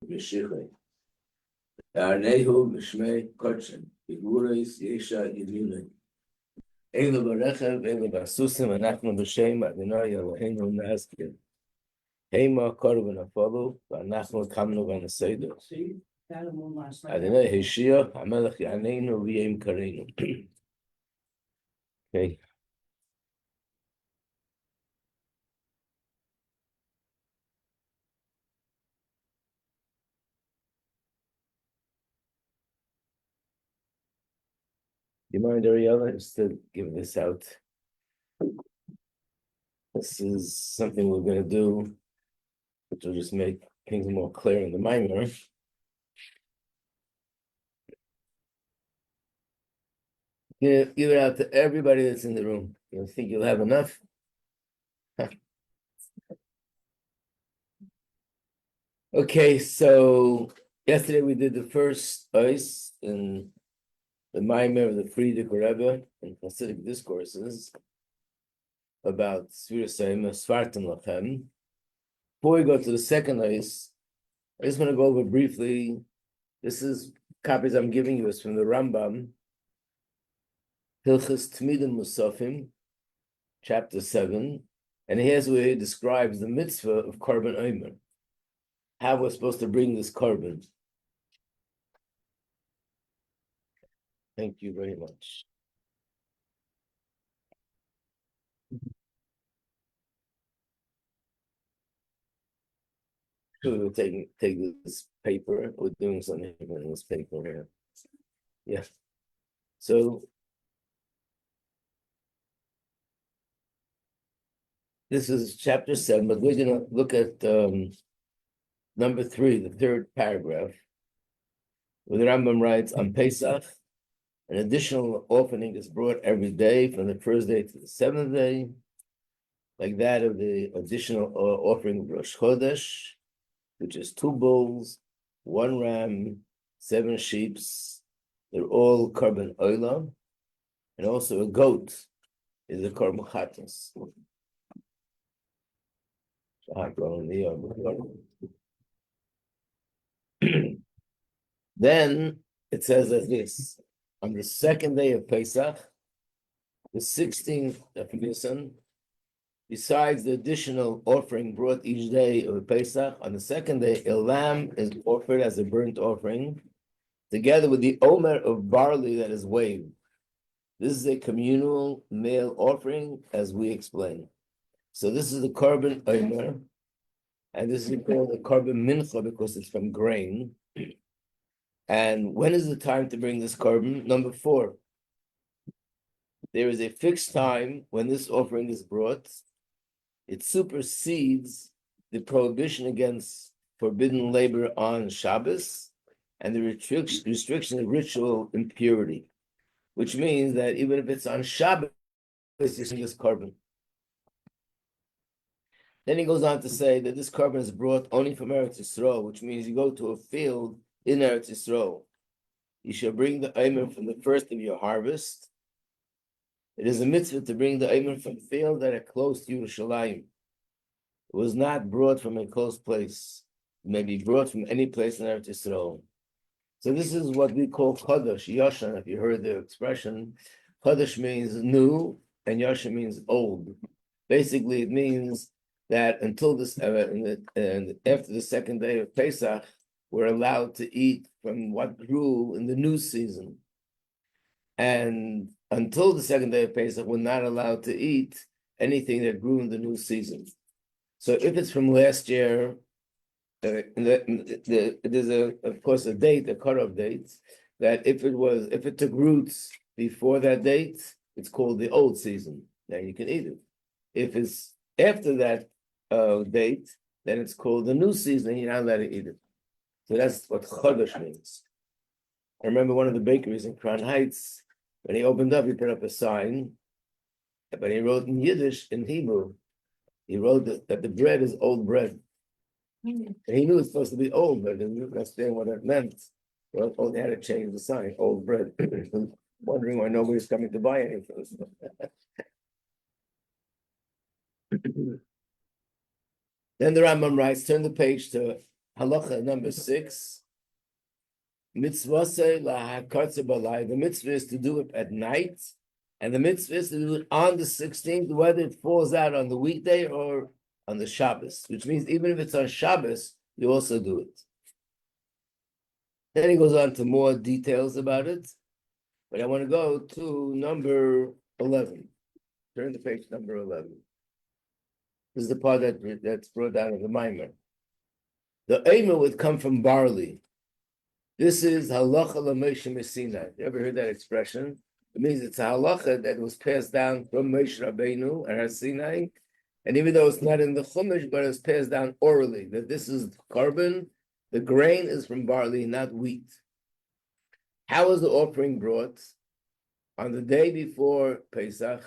Mishirei. Arnehu Mishmei Kotchen. Figuras Yesha Yidunei. Eila Barechev, Eila Basusim, Anachnu B'Shem, Adonai Eloheinu Nazkir. Heima Korban Afolu, Anachnu Kamnu V'Naseidu. Adonai Heshia, Hamelech Yaneinu, V'Yem Kareinu. Okay. Do you mind, Ariella, just to give this out? This is something we're going to do, which will just make things more clear in the Mamar. Give it out to everybody that's in the room. You think you'll have enough? Okay, so yesterday we did the first ice in the Mamar of the Friedrich Rebbe in Hasidic discourses about Usefartem Lachem. Before we go to the second ice, I just want to go over briefly. This is copies I'm giving you is from the Rambam, Hilchas Tmidim Musafim, chapter 7, and here's where he describes the mitzvah of Korban Omer, how we're supposed to bring this korban. Thank you very much. So we'll take this paper. We're doing something in this paper here. Yeah. So this is chapter 7, but we're going to look at number 3, the third paragraph, where the Rambam writes, on Pesach, an additional offering is brought every day from the first day to the 7th day, like that of the additional offering of Rosh Chodesh, which is 2 bulls, 1 ram, 7 sheep. They're all korban oila, and also a goat is a korban chatas. Then it says as this: on the second day of Pesach, the 16th of Nisan, besides the additional offering brought each day of Pesach, on the second day, a lamb is offered as a burnt offering, together with the omer of barley that is waved. This is a communal male offering, as we explain. So this is the korban omer, and this is called the korban mincha because it's from grain. And when is the time to bring this korban? Number 4. There is a fixed time when this offering is brought. It supersedes the prohibition against forbidden labor on Shabbos and the restriction of ritual impurity, which means that even if it's on Shabbos, you see this korban. Then he goes on to say that this korban is brought only from Eretz Yisrael, which means you go to a field in Eretz Yisrael. You shall bring the omer from the first of your harvest. It is a mitzvah to bring the omer from fields that are close to Yerushalayim. It was not brought from a close place. It may be brought from any place in Eretz Yisrael. So this is what we call Chodesh, Yoshan. If you heard the expression, Chodesh means new and Yoshan means old. Basically, it means that until this, and after the second day of Pesach, we're allowed to eat from what grew in the new season. And until the second day of Pesach, we're not allowed to eat anything that grew in the new season. So if it's from last year, there's of course a date, a cutoff date, that if it took roots before that date, it's called the old season. Now you can eat it. If it's after that date, then it's called the new season, and you're not allowed to eat it. So that's what Chodesh means. I remember one of the bakeries in Crown Heights, when he opened up, he put up a sign, but he wrote in Yiddish, in Hebrew, he wrote that the bread is old bread. And he knew it's supposed to be old, but he didn't understand what it meant. Well, only had to change the sign, old bread. Wondering why nobody's coming to buy anything. Then the Rambam writes, turn the page to halacha number 6. Mitzvah la the mitzvah is to do it at night, and the mitzvah is to do it on the 16th, whether it falls out on the weekday or on the Shabbos, which means even if it's on Shabbos, you also do it. Then he goes on to more details about it, but I want to go to number 11. Turn to page number 11. This is the part that's brought down in the Maimer. The Eimer would come from barley. This is halacha l'Moshe Sinai. You ever heard that expression? It means it's a halacha that was passed down from Moshe Rabbeinu and Sinai, and even though it's not in the Chumash, but it's passed down orally. That this is carbon. The grain is from barley, not wheat. How is the offering brought? On the day before Pesach,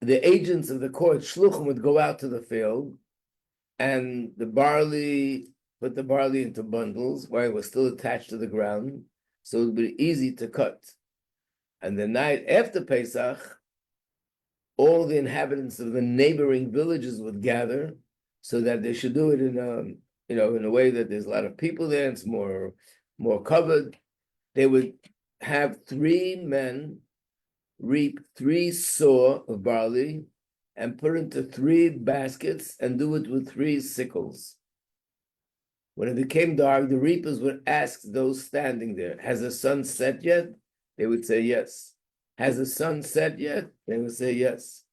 the agents of the court, shluchim, would go out to the field, and put the barley into bundles while it was still attached to the ground, so it would be easy to cut. And the night after Pesach, all the inhabitants of the neighboring villages would gather, so that they should do it in a way that there's a lot of people there, and it's more covered. They would have 3 men reap 3 saw of barley and put it into 3 baskets and do it with 3 sickles. When it became dark, the reapers would ask those standing there, has the sun set yet? They would say yes. Has the sun set yet? They would say yes.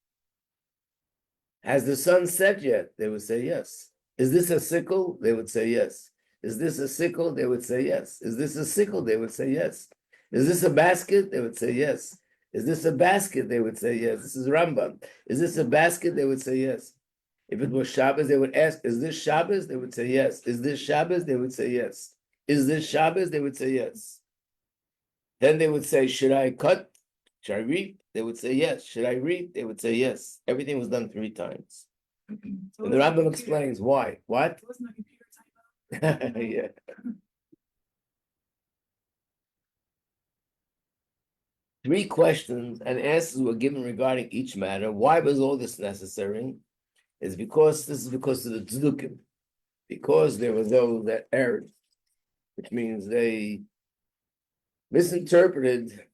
Has the sun set yet? They would say yes. Is this a sickle? They would say yes. Is this a sickle? They would say yes. Is this a sickle? They would say yes. Is this a basket? They would say yes. Is this a basket? They would say yes. This is Rambam. Is this a basket? They would say yes. If it was Shabbos, they would ask, is this Shabbos? They would say yes. Is this Shabbos? They would say yes. Is this Shabbos? They would say yes. Then they would say, should I cut? Should I reap? They would say yes. Should I reap? They would say yes. Everything was done 3 times. So and the Rambam explains why. What? It wasn't a computer type. Yeah. 3 questions and answers were given regarding each matter. Why was all this necessary? This is because of the tzdukim, because there was those that erred, which means they misinterpreted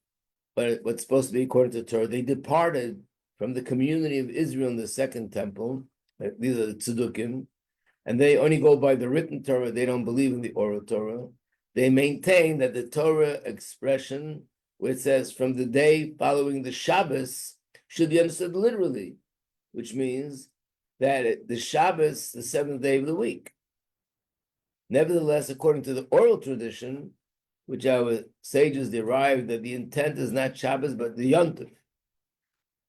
what's supposed to be according to Torah. They departed from the community of Israel in the second temple. These are the tzdukim, and they only go by the written Torah. They don't believe in the oral Torah. They maintain that the Torah expression, where it says from the day following the Shabbos, should be understood literally, which means that the Shabbos, the 7th day of the week. Nevertheless, according to the oral tradition, which our sages derived, that the intent is not Shabbos, but the Yontif,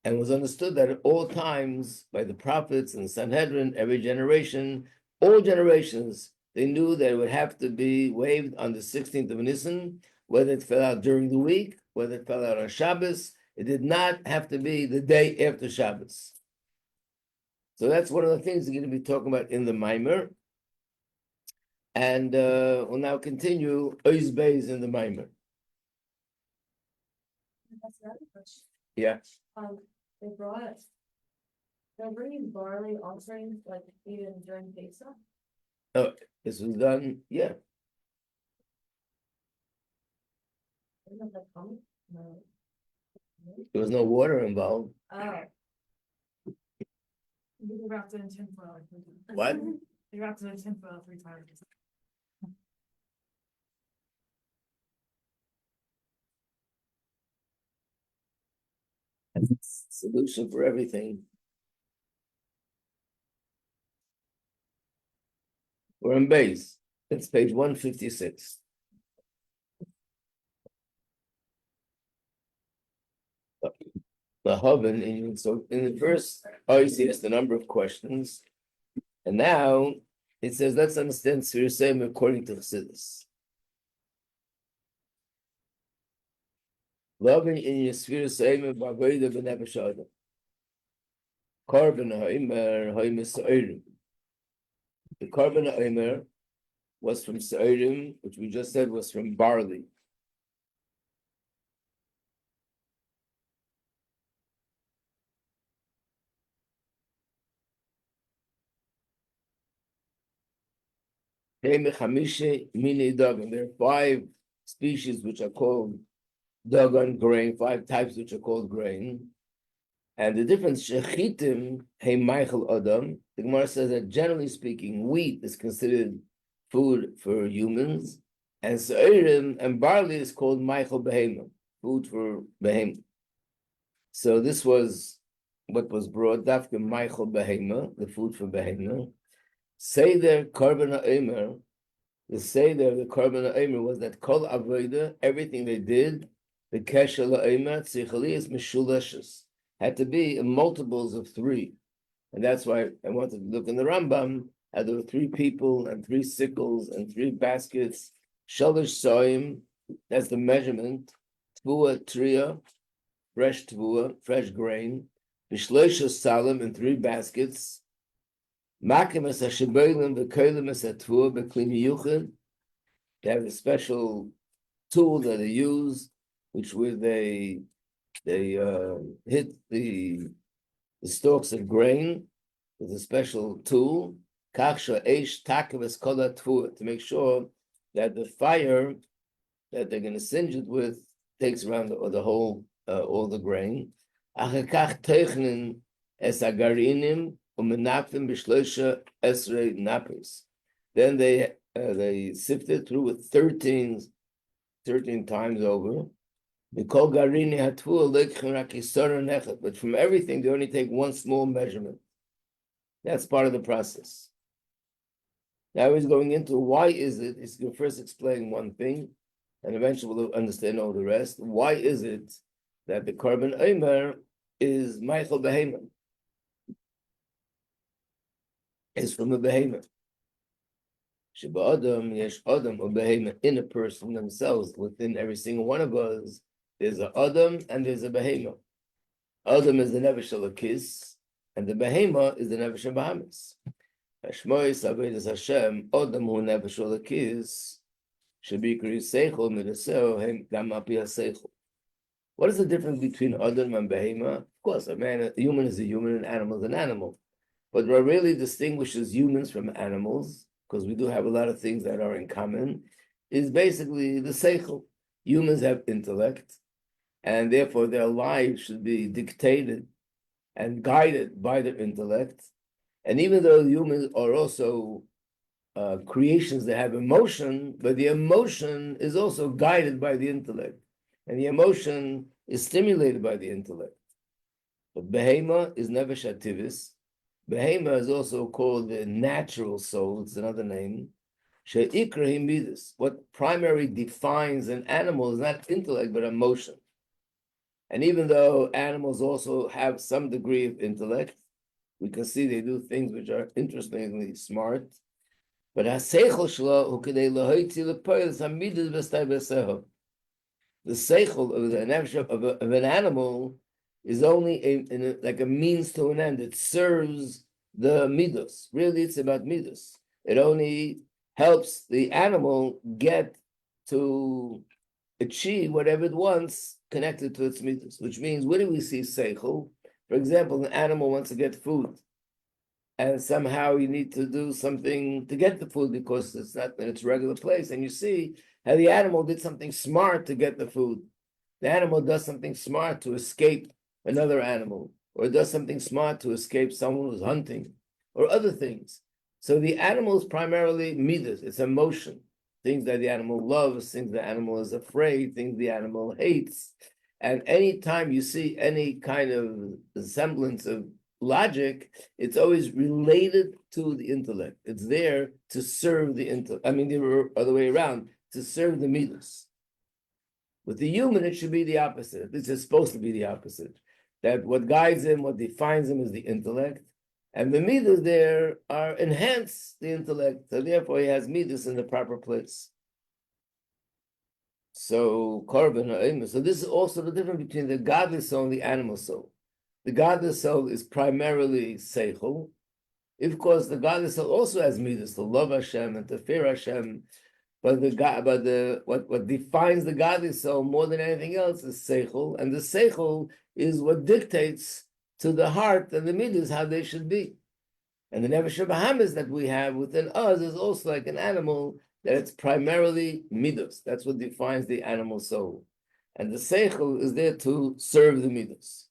and was understood that at all times by the prophets and Sanhedrin, every generation, all generations, they knew that it would have to be waived on the 16th of Nisan, whether it fell out during the week, whether it fell out on Shabbos. It did not have to be the day after Shabbos. So that's one of the things we're going to be talking about in the Maimer. And we'll now continue Ois Beis in the Maimer. That's another question. Yeah. They're bringing barley offerings like even during Pesach. Oh, this was done, yeah. Isn't that common? No. There was no water involved. Oh. You wrapped it in tinfoil. What? You wrapped it in tinfoil 3 times. Solution for everything. We're in base. It's page 156. The Hoven, so in the first obviously it's the number of questions. And now it says, let's understand Sfir Seim according to Chassidus. Loving in your Sfir Seim Bavoida B'Nefesh Adam. Korban HaOmer HaOmer Sa'orim. The Korban HaOmer was from Sa'orim, which we just said was from barley. There are 5 species which are called dagon grain, 5 types which are called grain. And the difference, shechitim hey Michael Adam, the Gemara says that generally speaking, wheat is considered food for humans, and se'irim and barley is called Michael Behema, food for Behema. So this was what was brought, Dafka Michael Behema, the food for Behema. Seder Korban HaOmer, the Seder, the Korban HaOmer was that Kol Avodah, everything they did, the Kesher HaOmer, Tzichali is Meshuleshes, had to be in multiples of 3. And that's why I wanted to look in the Rambam, how there were 3 people and 3 sickles and 3 baskets. Shalish Soim, that's the measurement. Tvua Tria, fresh tvua, fresh grain. Bishleisha Salim in 3 baskets. Makim es hashibolim v'kolim es hatvua b'klim yuchid. They have a special tool that they use, which where they hit the stalks of grain with a special tool, kaksha eish takav kola tvua, to make sure that the fire that they're going to singe it with takes around the whole all the grain. Achakach teichnin es agarinim umenafim b'shloisha esrei napis. Then they sift it through with 13 times over. But from everything, they only take 1 small measurement. That's part of the process. Now he's going into why is it, he's going to first explain one thing, and eventually we'll understand all the rest. Why is it that the Korban Omer is Michael Behema? Is from a Behema. Sheba Adam, Yesh Adam, or Behema, in a person themselves, within every single one of us, there's a Adam and there's a Behema. Adam is the Nefesh Elokis, and the Behema is the Nefesh Bahamis. Hashmois Avedis Hashem, Adam hu Nefesh Elokis, Shabikri Seichel Midaseo Hem Gam Api HaSeichel. What is the difference between Adam and Behema? Of course, a human is a human, an animal is an animal. But what really distinguishes humans from animals, because we do have a lot of things that are in common, is basically the Seichel. Humans have intellect, and therefore their lives should be dictated and guided by their intellect. And even though humans are also creations that have emotion, but the emotion is also guided by the intellect, and the emotion is stimulated by the intellect. But Behema is Nefesh Ativis. Behema is also called the natural soul, it's another name. She'ikra Midas. What primarily defines an animal is not intellect, but emotion. And even though animals also have some degree of intellect, we can see they do things which are interestingly smart. But the seichel of the nefesh of an animal is only like a means to an end. It serves the midos. Really, it's about midos. It only helps the animal get to achieve whatever it wants connected to its midos, which means, where do we see seichel? For example, an animal wants to get food, and somehow you need to do something to get the food because it's not in its regular place, and you see how the animal did something smart to get the food. The animal does something smart to escape another animal, or does something smart to escape someone who's hunting, or other things. So the animal is primarily midas, it's emotion, things that the animal loves, things the animal is afraid, things the animal hates. And anytime you see any kind of semblance of logic, it's always related to the intellect. It's there to serve the intellect. I mean, the other way around, to serve the midas. With the human, it should be the opposite. This is supposed to be the opposite. That what guides him, what defines him is the intellect. And the midas there are enhance the intellect. So therefore he has midas in the proper place. So korban, so this is also the difference between the godly soul and the animal soul. The godly soul is primarily seichel. Of course, the godly soul also has midas to love Hashem and to fear Hashem. But what defines the godly soul more than anything else is seichel, and the seichel is what dictates to the heart and the midas how they should be. And the nefesh Bahamas that we have within us is also like an animal, that it's primarily midos. That's what defines the animal soul. And the seichel is there to serve the midos.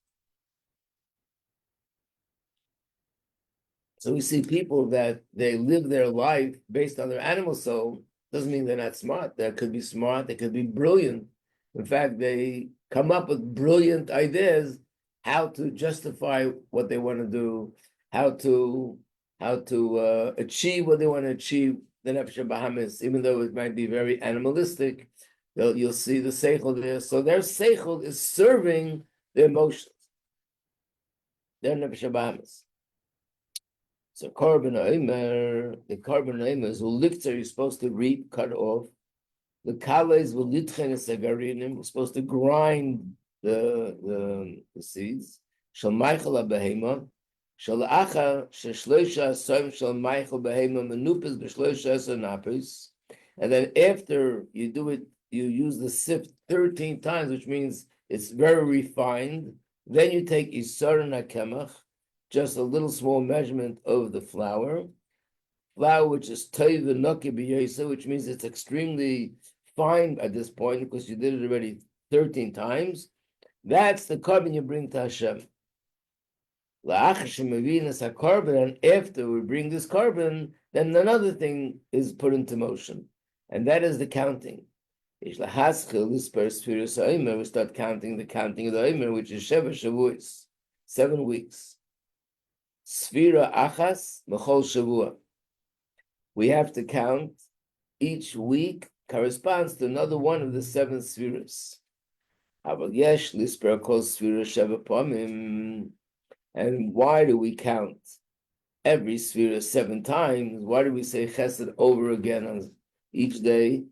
So we see people that they live their life based on their animal soul. Doesn't mean they're not smart. They could be smart, they could be brilliant. In fact, they come up with brilliant ideas how to justify what they want to do, how to achieve what they want to achieve, the nefesh Bahamas, even though it might be very animalistic, you'll see the seichel there. So their seichel is serving the emotions. Their nefesh Bahamas. So korban omer, the korban omer is ulikter, you're supposed to reap, cut off. The kala is ulitchen esagarinim, we're supposed to grind the seeds. Shal Michael behema, shal acha sheshloisha soim shal Michael behema menupes b'shloisha sanapis. And then after you do it, you use the sift 13 times, which means it's very refined. Then you take isar and akemach, just a little small measurement of the flour which is toiv v'noki b'yosa, which means it's extremely fine at this point because you did it already 13 times. That's the carbon you bring to Hashem. And after we bring this carbon, then another thing is put into motion, and that is the counting. We start counting the counting of the Omer, which is Sheva Shavuos, 7 weeks. Sfira achas mechol shavua. We have to count each week corresponds to another one of the 7 spheres. And why do we count every sphere 7 times? Why do we say chesed over again on each day?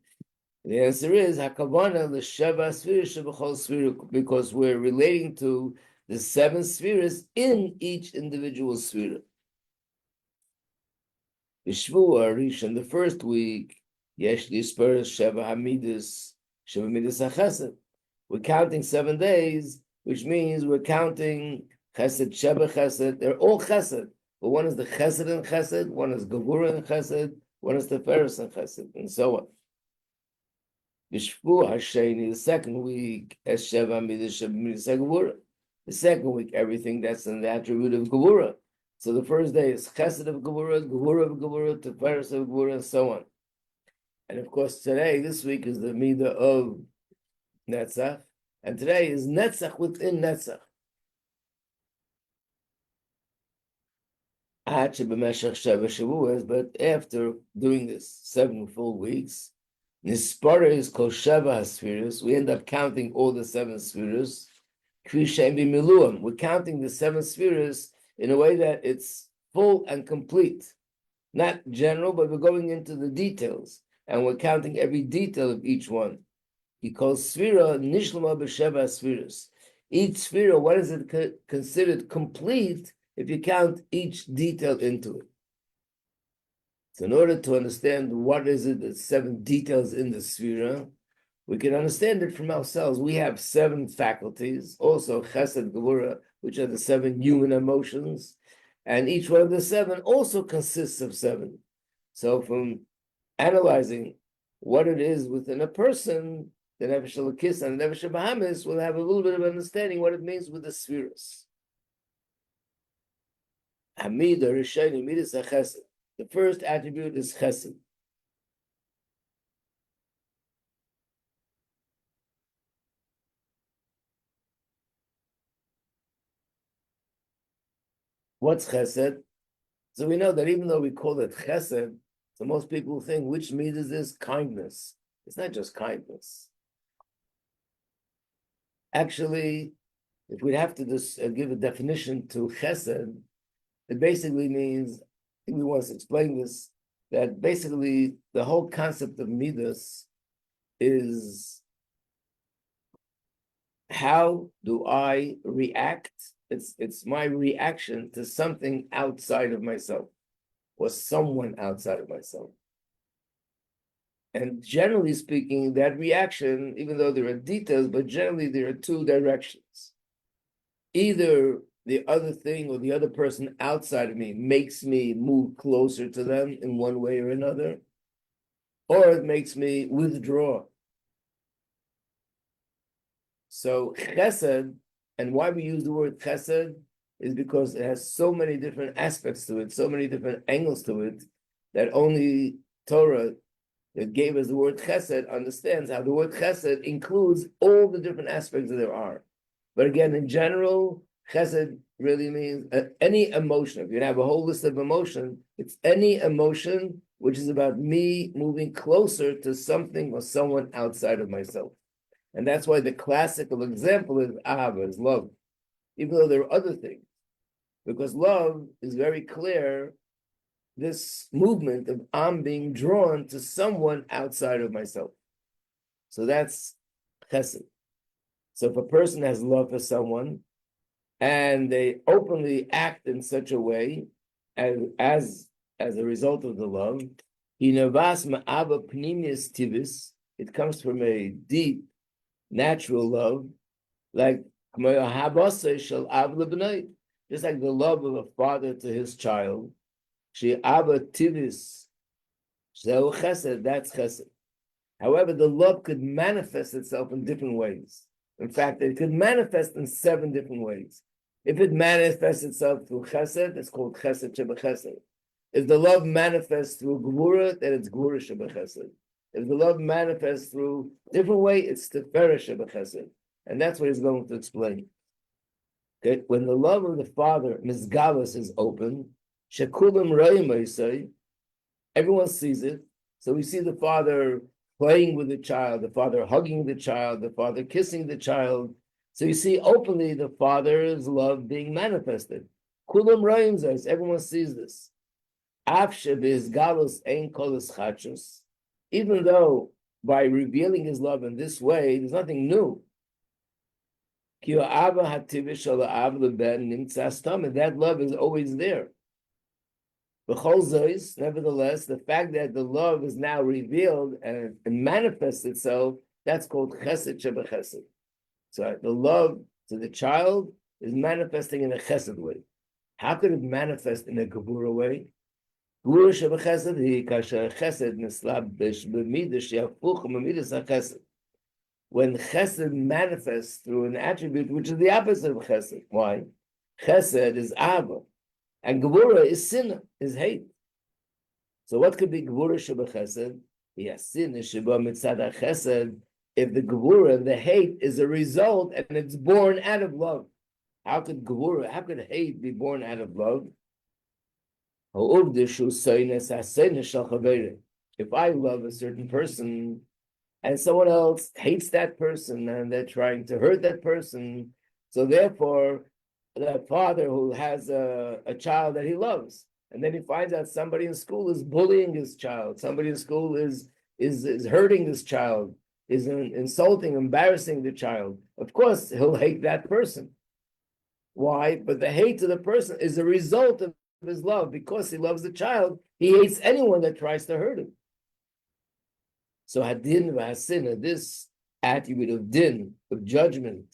The answer is hakavana l'sheva sphere, because we're relating to the 7 spheres in each individual sphere. B'shvua rishon, the first week, yesh lispers sheva hamidus hachesed. We're counting 7 days, which means we're counting chesed, sheva chesed. They're all chesed, but one is the chesed and chesed, one is gevura and chesed, one is teferes and chesed, and so on. B'shvua hasheni, the second week, es sheva hamidus gevura. The second week, everything that's in the attribute of gevura. So the first day is chesed of gevura, teferes of gevura, and so on. And of course, this week is the midah of netzach, and today is netzach within netzach. But after doing this 7 full weeks, nispara is kol sheva haspheres. We end up counting all the 7 spheres. We're counting the 7 spheres in a way that it's full and complete, not general, but we're going into the details, and we're counting every detail of each one. He calls sphera nishlama b'sheva spheres. Each sphera, what is it considered complete if you count each detail into it? So in order to understand what is it, the 7 details in the sphera, we can understand it from ourselves. We have 7 faculties, also chesed, gevura, which are the 7 human emotions, and each one of the 7 also consists of 7. So from analyzing what it is within a person, the nefesh elokis and the nefesh Bahamas will have a little bit of understanding what it means with the spheres. Hamid or Rishayim, midas chesed. The first attribute is chesed. What's chesed? So we know that even though we call it chesed, so most people think, which midah is this? Kindness. It's not just kindness. Actually, if we have to just give a definition to chesed, it basically means, I think we once explained this, that basically the whole concept of midas is how do I react? It's my reaction to something outside of myself or someone outside of myself. And generally speaking, that reaction, even though there are details, but generally there are 2 directions. Either the other thing or the other person outside of me makes me move closer to them in one way or another, or it makes me withdraw. So chesed, and why we use the word chesed is because it has so many different aspects to it, so many different angles to it, that only Torah that gave us the word chesed understands how the word chesed includes all the different aspects that there are. But again, in general, chesed really means any emotion. If you have a whole list of emotion, it's any emotion which is about me moving closer to something or someone outside of myself. And that's why the classical example is ahava, is love, even though there are other things. Because love is very clear, this movement of I'm being drawn to someone outside of myself. So that's chesed. So if a person has love for someone and they openly act in such a way as a result of the love, it comes from a deep natural love, like just like the love of a father to his child. That's chesed. However, the love could manifest itself in different ways. In fact, it could manifest in 7 different ways. If it manifests itself through chesed, it's called chesed shebechesed. If the love manifests through gvura, then it's gvura shebechesed. If the love manifests through different way, it's tiferet shebechesed. And that's what he's going to explain. Okay? When the love of the father, mizgalus, is open, shekulim roim say, everyone sees it. So we see the father playing with the child, the father hugging the child, the father kissing the child. So you see openly the father's love being manifested. Kulam roim says, everyone sees this. Even though by revealing his love in this way, there's nothing new. That love is always there. Nevertheless, the fact that the love is now revealed and manifests itself, that's called chesed shebechesed. So the love to the child is manifesting in a chesed way. How could it manifest in a gevura way? Gvura shebechesed hi kasher chesed nislabish b'midas yafuch b'midas hachesed. When chesed manifests through an attribute which is the opposite of chesed. Why? Chesed is ava, and gevura is sin, is hate. So what could be gevura shebechesed? Yes, sin sheba mitzad chesed. If the gevura, the hate, is a result and it's born out of love. How could gevura, how could hate be born out of love? If I love a certain person and someone else hates that person and they're trying to hurt that person, so therefore that father who has a child that he loves, and then he finds out somebody in school is bullying his child, somebody in school is hurting this child, is insulting, embarrassing the child, of course he'll hate that person. Why? But the hate to the person is a result of his love. Because he loves the child, he hates anyone that tries to hurt him. So hadin v'hasin, this attribute of din, of judgment,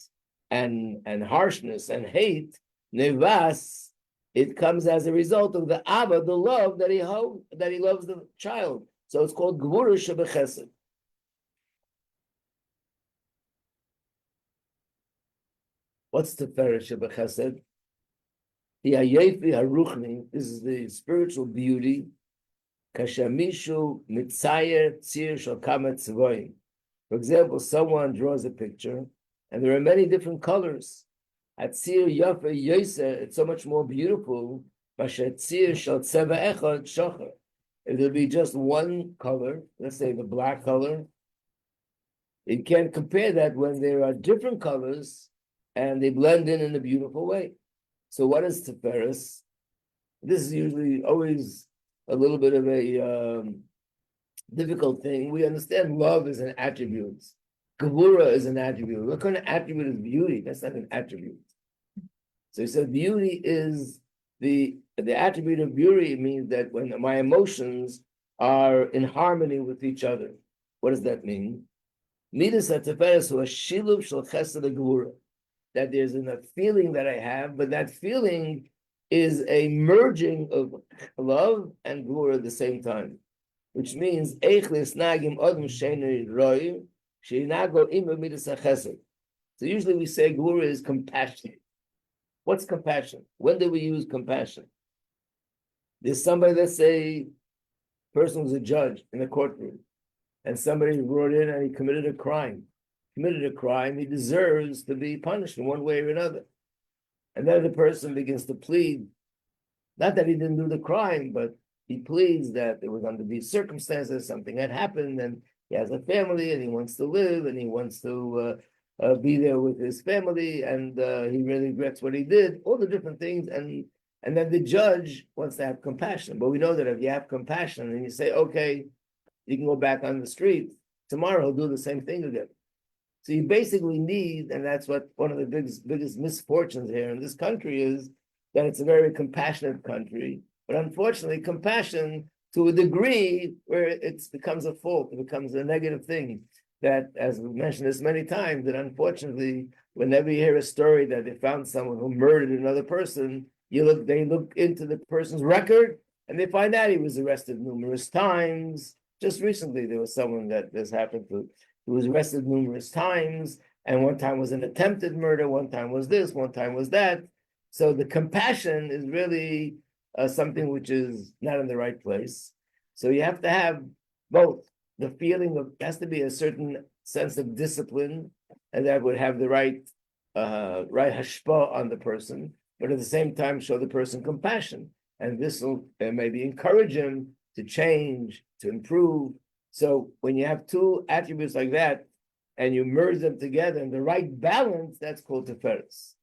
and harshness and hate, nevas, it comes as a result of the abba, the love that he loves the child. So it's called gvura shebechesed. What's tiferet shebechesed? The hayefi haruchni, this is the spiritual beauty. Kashamishu mitzayer tzir shokama tzvoim. For example, someone draws a picture, and there are many different colors. Atzir yafa yoser, it's so much more beautiful. Masher tzir shal tzeva echad shocher. If there'll be just one color, let's say the black color, you can't compare that when there are different colors and they blend in a beautiful way. So what is Tiferes? This is usually always a little bit of a difficult thing. We understand love is an attribute. Gevura is an attribute. What kind of attribute is beauty? That's not an attribute. So he said beauty is the attribute of beauty means that when my emotions are in harmony with each other. What does that mean? Midas HaTiferes hu hashilub shel chesed gevura. that there's a feeling that I have, but that feeling is a merging of love and gvura at the same time, which means eichlis nagim odom sheinu roim sheinago ima midas hachesed. So usually we say gvura is compassion. What's compassion? When do we use compassion? There's somebody, let's say, person was a judge in a courtroom, and somebody brought in and he committed a crime. He deserves to be punished in one way or another. And then the person begins to plead, not that he didn't do the crime, but he pleads that it was under these circumstances, something had happened, and he has a family, and he wants to live, and he wants to be there with his family, and he really regrets what he did, all the different things, and then the judge wants to have compassion. But we know that if you have compassion and you say, okay, you can go back on the street, tomorrow he'll do the same thing again. So you basically need, and that's what one of the biggest misfortunes here in this country is, that it's a very compassionate country. But unfortunately, compassion to a degree where it becomes a fault, it becomes a negative thing. That, as we mentioned this many times, that unfortunately, whenever you hear a story that they found someone who murdered another person, they look into the person's record and they find out he was arrested numerous times. Just recently, there was someone that this happened to, who was arrested numerous times, and one time was an attempted murder, one time was this, one time was that. So the compassion is really something which is not in the right place. So you have to have both. The feeling of, has to be a certain sense of discipline, and that would have the right hashpah on the person, but at the same time show the person compassion. And this will maybe encourage him to change, to improve. So when you have two attributes like that, and you merge them together in the right balance, that's called tiferes.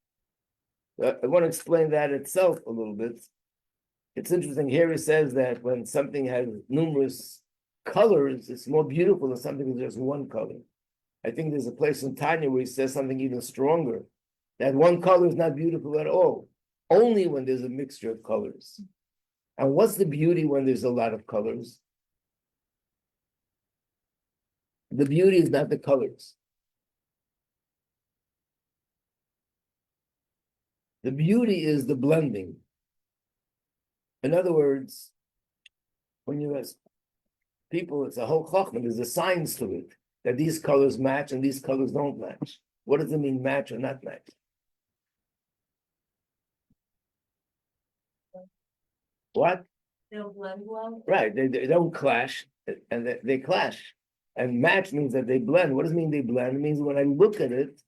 I want to explain that itself a little bit. It's interesting, here he says that when something has numerous colors, it's more beautiful than something with just one color. I think there's a place in Tanya where he says something even stronger, that one color is not beautiful at all, only when there's a mixture of colors. And what's the beauty when there's a lot of colors? The beauty is not the colors. The beauty is the blending. In other words, when you ask people, it's a whole chachma, there's a science to it, that these colors match and these colors don't match. What does it mean, match or not match? What? They'll blend well. Right, they don't clash, and they clash. And match means that they blend. What does it mean they blend? It means when I look at it,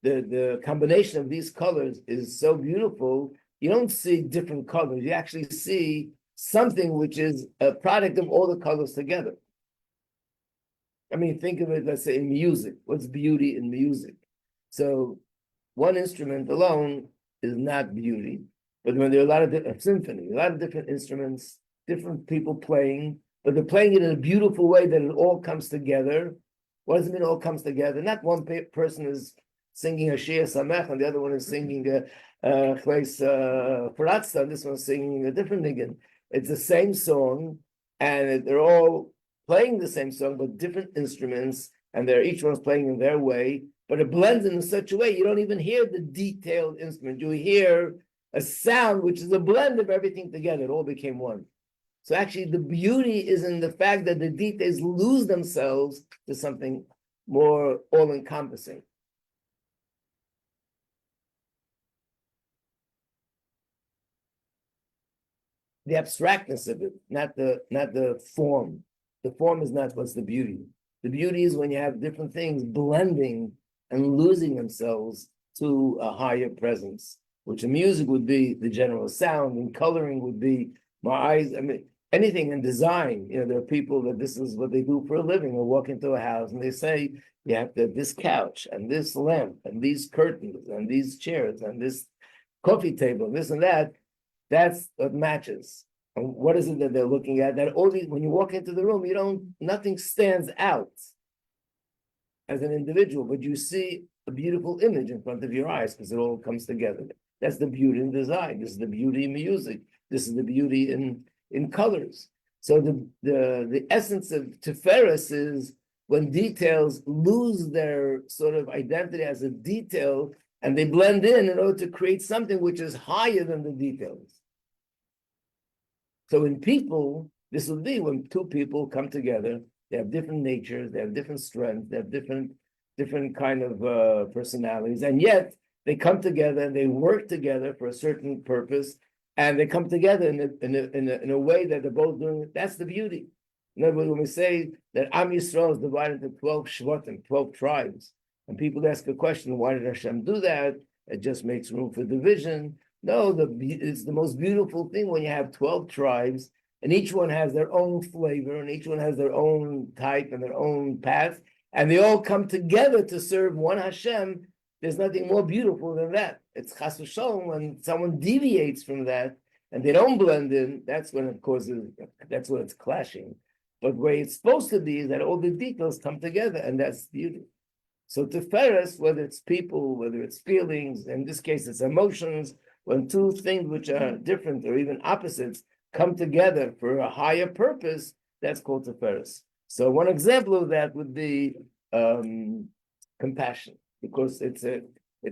the combination of these colors is so beautiful, you don't see different colors. You actually see something which is a product of all the colors together. I mean, think of it, let's say, in music. What's beauty in music? So one instrument alone is not beauty, but when there are a lot of different symphony, a lot of different instruments, different people playing, but they're playing it in a beautiful way that it all comes together. What does it mean all comes together? Not one person is singing a Shia Samech and the other one is singing a Chleis Paratza, and this one's singing a different niggin. It's the same song, and they're all playing the same song, but different instruments, and each one's playing in their way, but it blends in such a way you don't even hear the detailed instrument. You hear a sound which is a blend of everything together. It all became one. So actually the beauty is in the fact that the details lose themselves to something more all-encompassing. The abstractness of it, not the form. The form is not what's the beauty. The beauty is when you have different things blending and losing themselves to a higher presence, which in music would be the general sound, and coloring would be my eyes. I mean, anything in design, there are people that this is what they do for a living. They walk into a house and they say, you have to have this couch and this lamp and these curtains and these chairs and this coffee table and this and that. That's what matches. And what is it that they're looking at? That all these, when you walk into the room, nothing stands out as an individual, but you see a beautiful image in front of your eyes because it all comes together. That's the beauty in design. This is the beauty in music. This is the beauty in colors. So the essence of Tiferes is when details lose their sort of identity as a detail, and they blend in order to create something which is higher than the details. So in people, this would be when two people come together, they have different natures, they have different strengths, they have different kind of personalities, and yet they come together and they work together for a certain purpose, and they come together in a way that they're both doing it. That's the beauty. In other words, when we say that Am Yisrael is divided into 12 Shvatim, 12 tribes, and people ask a question, why did Hashem do that? It just makes room for division. No, it's the most beautiful thing when you have 12 tribes, and each one has their own flavor, and each one has their own type and their own path, and they all come together to serve one Hashem. There's nothing more beautiful than that. It's chas v'sholom when someone deviates from that and they don't blend in. That's when it causes. That's when it's clashing. But where it's supposed to be is that all the details come together, and that's beauty. So Tiferes, whether it's people, whether it's feelings, in this case it's emotions, when two things which are different or even opposites come together for a higher purpose, that's called Tiferes. So one example of that would be compassion, because it's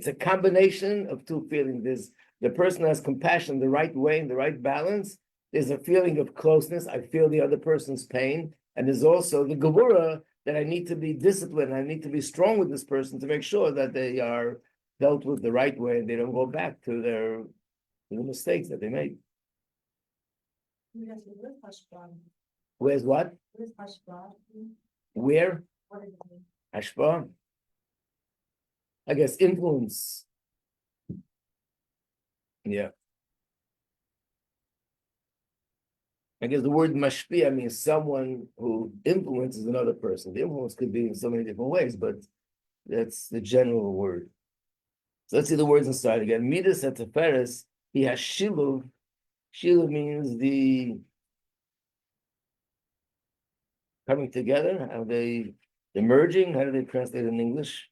a combination of two feelings. There's the person who has compassion the right way, in the right balance. There's a feeling of closeness. I feel the other person's pain. And there's also the gevura that I need to be disciplined. I need to be strong with this person to make sure that they are dealt with the right way and they don't go back to the mistakes that they made. Where's what? Where? Hashpah. I guess influence. Yeah. I guess the word mashpia means someone who influences another person. The influence could be in so many different ways, but that's the general word. So let's see the words inside again. Midas at Tiferes, he has shiluv. Shiluv means the coming together. How the merging? How do they translate it in English?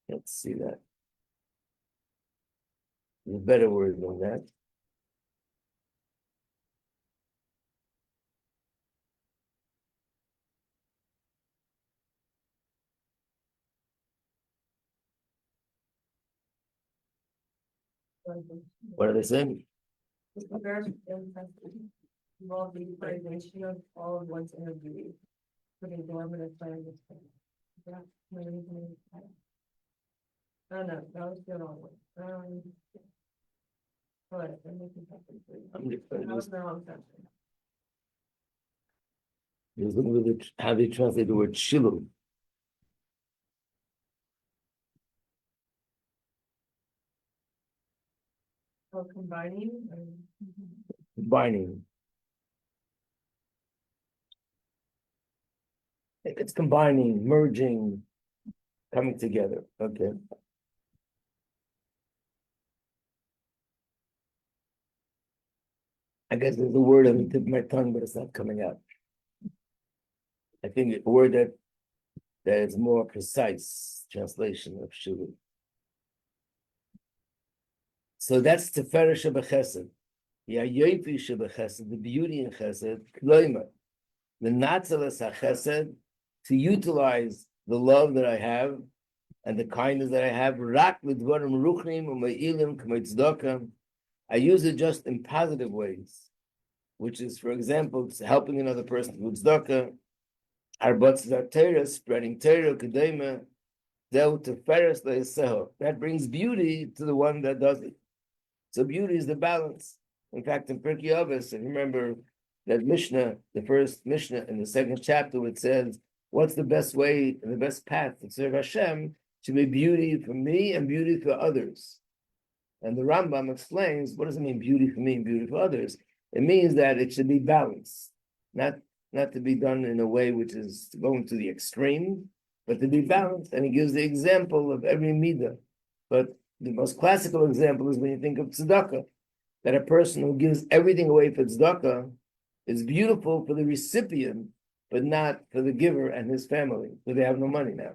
Let's see that. There's a better word than that. What are they saying? Involve the coordination of all of one's inner beauty, putting normative plan with that. Oh no, that was the wrong one. All right, I'm making something for you. That was the wrong section. He was looking at how they translate the word shiluv. Oh, combining. Combining. It's combining, merging, coming together. Okay. I guess there's a word on the tip of my tongue, but it's not coming out. I think a word that is more precise translation of shiluv. So that's Tiferes shebechesed. Yayofi shebechesed, the beauty in chesed, kloimer, the natzeles hachesed, to utilize the love that I have and the kindness that I have. Rak l'dvarim ruchnim u'me'ilim k'mei tzedakah. I use it just in positive ways, which is, for example, helping another person with tzedakah. Arbatz Torah, spreading Torah, kedema, del Tiferes le'eseho. That brings beauty to the one that does it. So beauty is the balance. In fact, in Pirkei Avos, and remember that Mishnah, the first Mishnah in the second chapter, it says, what's the best way and the best path to serve Hashem? To be beauty for me and beauty for others. And the Rambam explains, what does it mean, beauty for me and beauty for others? It means that it should be balanced, not to be done in a way which is going to the extreme, but to be balanced. And he gives the example of every midah. But the most classical example is when you think of tzedakah, that a person who gives everything away for tzedakah is beautiful for the recipient, but not for the giver and his family, because they have no money now.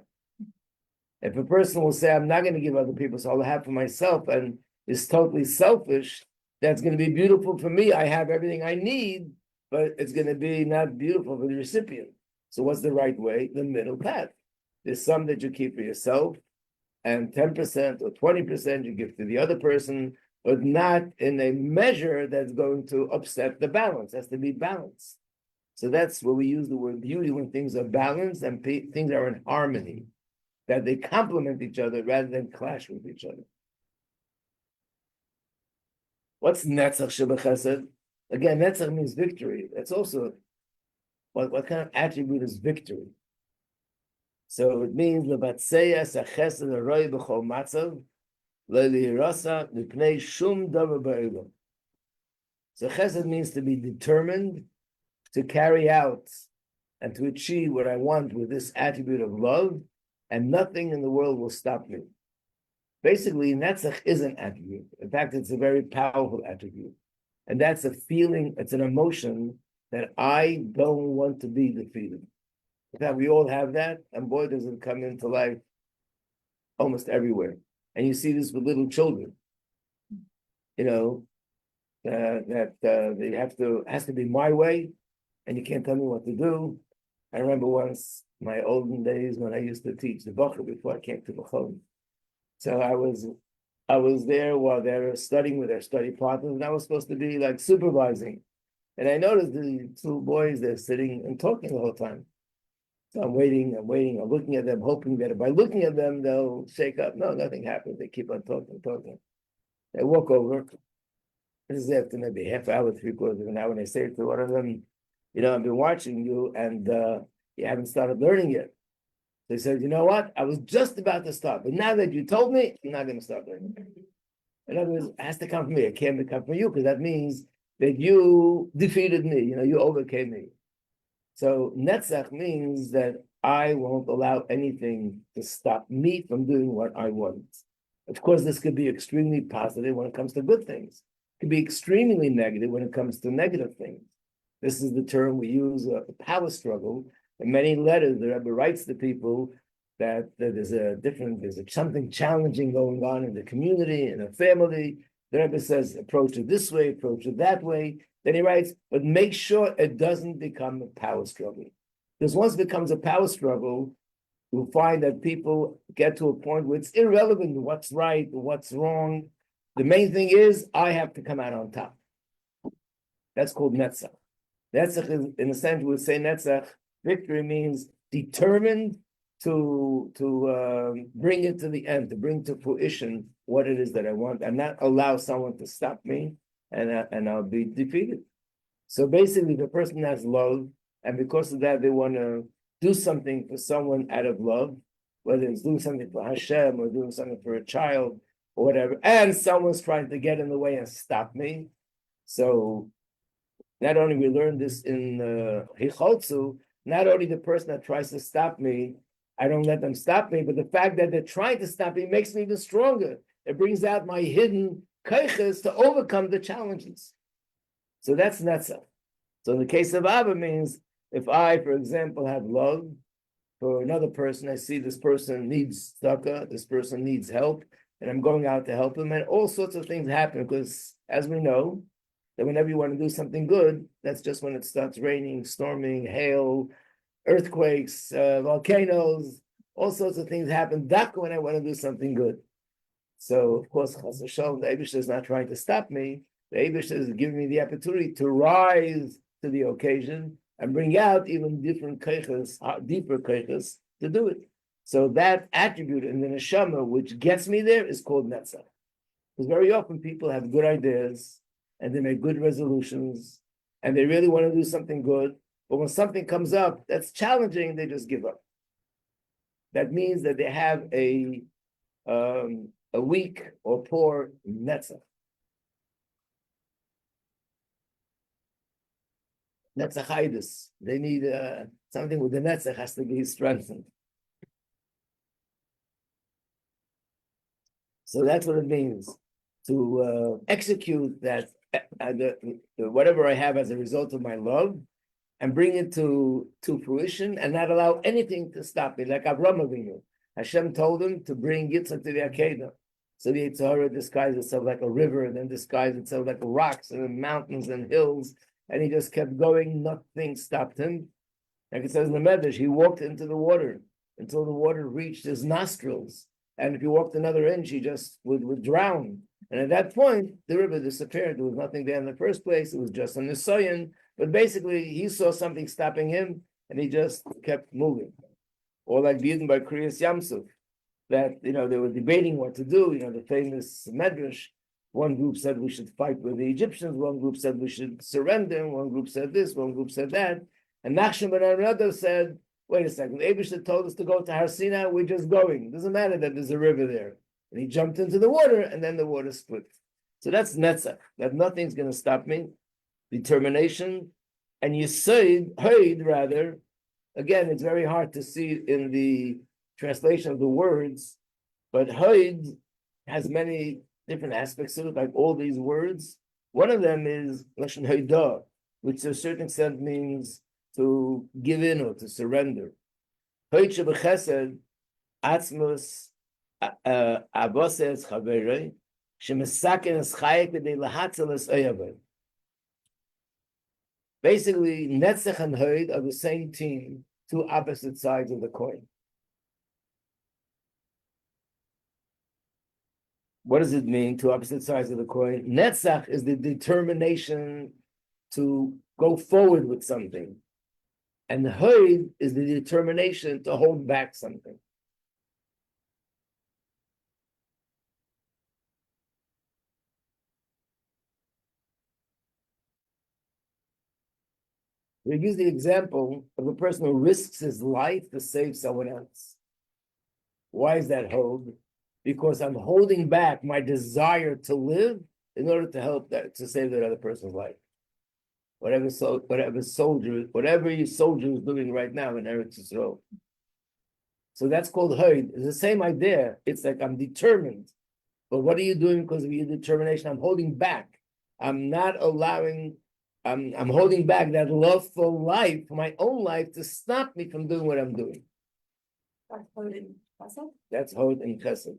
If a person will say, I'm not going to give other people, so I'll have for myself, and is totally selfish, that's going to be beautiful for me. I have everything I need, but it's going to be not beautiful for the recipient. So what's the right way? The middle path. There's some that you keep for yourself, and 10% or 20% you give to the other person, but not in a measure that's going to upset the balance. It has to be balanced. So that's where we use the word beauty, when things are balanced and things are in harmony, that they complement each other rather than clash with each other. What's Netzach Shebechesed? Again, Netzach means victory. That's also, what kind of attribute is victory? So it means levatseya sachesed aroi b'chol matzav le'lirasa l'pnei shum davar ba'elam. So chesed means to be determined to carry out and to achieve what I want with this attribute of love, and nothing in the world will stop me. Basically, Netzach is an attribute. In fact, it's a very powerful attribute. And that's a feeling, it's an emotion that I don't want to be defeated. In fact, we all have that, and boy, does it come into life almost everywhere. And you see this with little children. You know, they has to be my way, and you can't tell me what to do. I remember once, my olden days, when I used to teach the Bacher before I came to the Chol. So I was there while they were studying with their study partners, and I was supposed to be like supervising. And I noticed the two boys, they're sitting and talking the whole time. So I'm waiting, I'm looking at them, hoping that by looking at them, they'll shake up. No, nothing happens. They keep on talking. They walk over. This is after maybe half hour, 3/4 of an hour, and I say to one of them, you know, I've been watching you, and you haven't started learning yet. They said, you know what? I was just about to start, but now that you told me, I'm not going to start learning. In other words, it has to come from me. It can't come from you, because that means that you defeated me. You know, you overcame me. So Netzach means that I won't allow anything to stop me from doing what I want. Of course, this could be extremely positive when it comes to good things. It could be extremely negative when it comes to negative things. This is the term we use, a power struggle. In many letters, the Rebbe writes to people that there's something challenging going on in the community, in the family. The Rebbe says, approach it this way, approach it that way. Then he writes, but make sure it doesn't become a power struggle. Because once it becomes a power struggle, you'll find that people get to a point where it's irrelevant what's right, what's wrong. The main thing is, I have to come out on top. That's called Netzach. Netzach is, in a sense, we would say Netzach, victory means determined to bring it to the end, to bring to fruition what it is that I want, and not allow someone to stop me, and I'll be defeated. So basically, the person has love, and because of that, they want to do something for someone out of love, whether it's doing something for Hashem or doing something for a child or whatever, and someone's trying to get in the way and stop me. So not only we learn this in Hicholzu, not only the person that tries to stop me, I don't let them stop me, but the fact that they're trying to stop me makes me even stronger. It brings out my hidden kaiches to overcome the challenges. So that's Netzach. So in the case of Abba means, if I, for example, have love for another person, I see this person needs tzedakah, this person needs help, and I'm going out to help him, and all sorts of things happen, because as we know, that whenever you want to do something good, that's just when it starts raining, storming, hail, earthquakes, volcanoes, all sorts of things happen. That's when I want to do something good. So, of course, Chas v'Shalom, the Eibishter is not trying to stop me. The Eibishter is giving me the opportunity to rise to the occasion and bring out even different keiches, deeper keiches, to do it. So that attribute in the neshama, which gets me there, is called Netzach. Because very often people have good ideas, and they make good resolutions, and they really want to do something good, but when something comes up that's challenging, they just give up. That means that they have a weak or poor netzach. Netzachitis. They need something with the netzach has to be strengthened. So that's what it means to execute that whatever I have as a result of my love, and bring it to fruition, and not allow anything to stop me. Like Avraham Avinu, Hashem told him to bring Yitzchak to the Akedah. So the Yetzer Hara disguised itself like a river, and then disguised itself like rocks and mountains and hills, and he just kept going. Nothing stopped him. Like it says in the Medrash, he walked into the water until the water reached his nostrils, and if you walked another inch, you just would drown. And at that point, the river disappeared. There was nothing there in the first place. It was just a Nisayan. But basically, he saw something stopping him, and he just kept moving. Or like Biden by Kriyas Yamsuf, that they were debating what to do. The famous Medrash. One group said we should fight with the Egyptians. One group said we should surrender. One group said this. One group said that. And Nachshon ben Amminadab said, "Wait a second. Abishah told us to go to Har Sinai. We're just going. It doesn't matter that there's a river there." And he jumped into the water, and then the water split. So that's netzach. That nothing's going to stop me. Determination, and Hoid rather. Again, it's very hard to see in the translation of the words, but Hoid has many different aspects to it, like all these words. One of them is Lashon Hoidah, which to a certain extent means to give in or to surrender. Hoid shebechesed atzmos aboses chaverei shemesaken es chayek b'dei lahatzel es oyavei. Basically, netzach and hoid are the same team, two opposite sides of the coin. What does it mean, two opposite sides of the coin? Netzach is the determination to go forward with something. And hoid is the determination to hold back something. We use the example of a person who risks his life to save someone else. Why is that hold? Because I'm holding back my desire to live in order to help to save that other person's life. Whatever your soldier is doing right now in Eretz Yisrael. So that's called hoid. It's the same idea. It's like I'm determined. But what are you doing because of your determination? I'm holding back. I'm not allowing. I'm holding back that love for life, for my own life, to stop me from doing what I'm doing. That's Hod in Chesed? That's Hod in Chesed.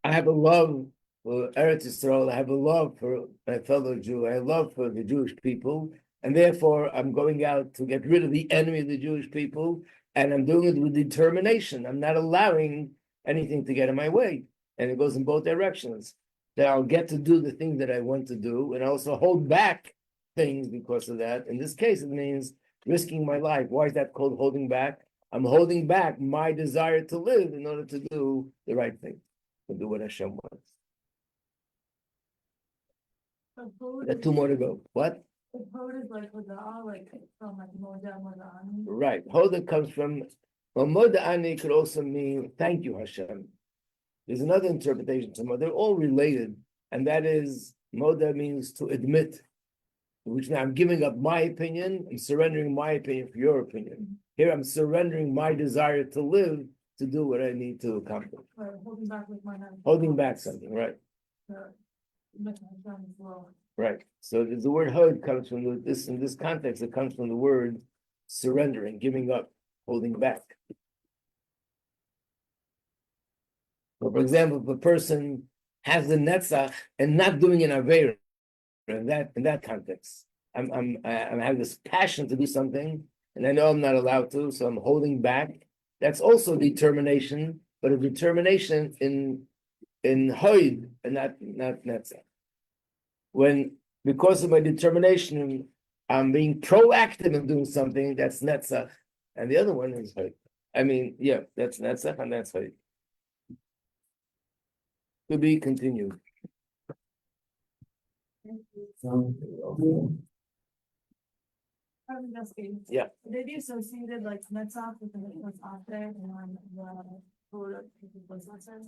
I have a love for Eretz Yisrael. I have a love for my fellow Jew. I have love for the Jewish people. And therefore, I'm going out to get rid of the enemy of the Jewish people. And I'm doing it with determination. I'm not allowing anything to get in my way. And it goes in both directions. That I'll get to do the thing that I want to do, and also hold back things because of that. In this case, it means risking my life. Why is that called holding back? I'm holding back my desire to live in order to do the right thing, to do what Hashem wants. There are two more to go. What? The Hod is like Hoda'ah, like from like Moda'ani. Right. Hoda comes from, well, Moda'ani could also mean thank you, Hashem. There's another interpretation to Moda. They're all related, and that is Moda means to admit, which means I'm giving up my opinion, I'm surrendering my opinion for your opinion. Here I'm surrendering my desire to live to do what I need to accomplish. Right, holding back with my hand. Holding back something, right? Making Hashem as well. Right. So the word hod comes from this, in this context, it comes from the word surrendering, giving up, holding back. So for example, if a person has the netzach and not doing an aveira, in that context, I have this passion to do something, and I know I'm not allowed to, so I'm holding back. That's also determination, but a determination in hoid and not netzach. When because of my determination, I'm being proactive in doing something, that's netzach, and the other one is hoid. That's netzach and that's hoid. To be continued. Rabbi Majeski. Yeah. They be associated like Netzach with the what's out there and the Hod was lesser.